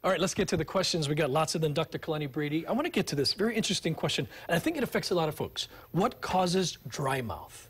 All right, let's get to the questions. We got lots of them. Dr. Kalani Brady, I want to get to this very interesting question, and I think it affects a lot of folks. What causes dry mouth?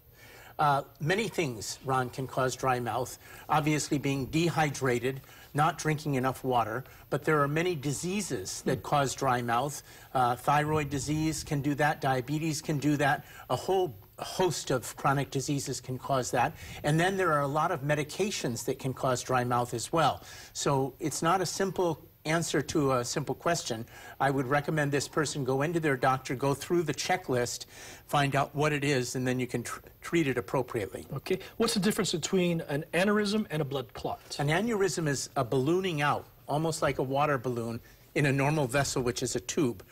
Many things, Ron, can cause dry mouth. Obviously, being dehydrated, not drinking enough water, but there are many diseases that cause dry mouth. Thyroid disease can do that. Diabetes can do that. A whole host of chronic diseases can cause that. And then there are a lot of medications that can cause dry mouth as well. So it's not a simple answer to a simple question. I would recommend this person go into their doctor, go through the checklist, find out what it is, and then you can treat it appropriately. Okay. What's the difference between an aneurysm and a blood clot? An aneurysm is a ballooning out, almost like a water balloon, in a normal vessel, which is a tube.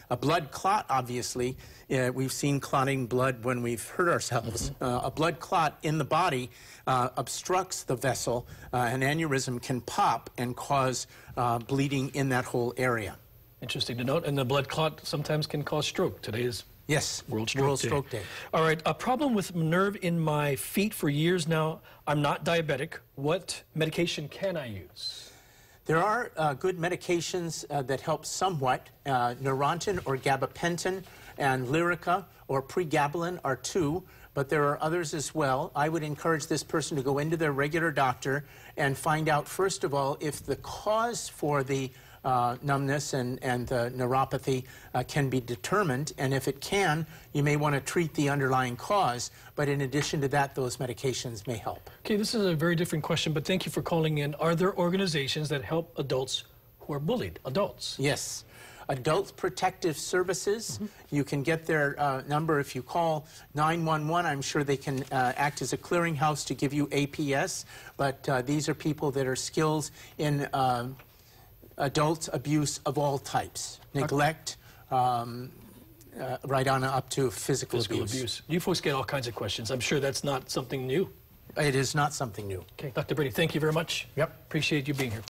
A blood clot, obviously, we've seen clotting blood when we've hurt ourselves. A blood clot in the body obstructs the vessel. An aneurysm can pop and cause bleeding in that whole area. Interesting to note. And the blood clot sometimes can cause stroke. Today is World Stroke Day. All right, a problem with nerve in my feet for years now. I'm not diabetic. What medication can I use? There are good medications that help somewhat. Neurontin or gabapentin and Lyrica or pregabalin are two, but there are others as well. I would encourage this person to go into their regular doctor and find out, first of all, if the cause for the numbness and the neuropathy can be determined, and if it can, you may want to treat the underlying cause, but in addition to that, those medications may help. Okay, this is a very different question, but thank you for calling in. Are there organizations that help adults who are bullied, adults? Yes. Adult Protective Services, you can get their number if you call 911. I'm sure they can act as a clearinghouse to give you APS, but these are people that are skilled in adult abuse of all types, neglect, right on up to physical abuse. You folks get all kinds of questions. I'm sure that's not something new. It is not something new. Okay, Dr. Brady, thank you very much. Yep. Appreciate you being here.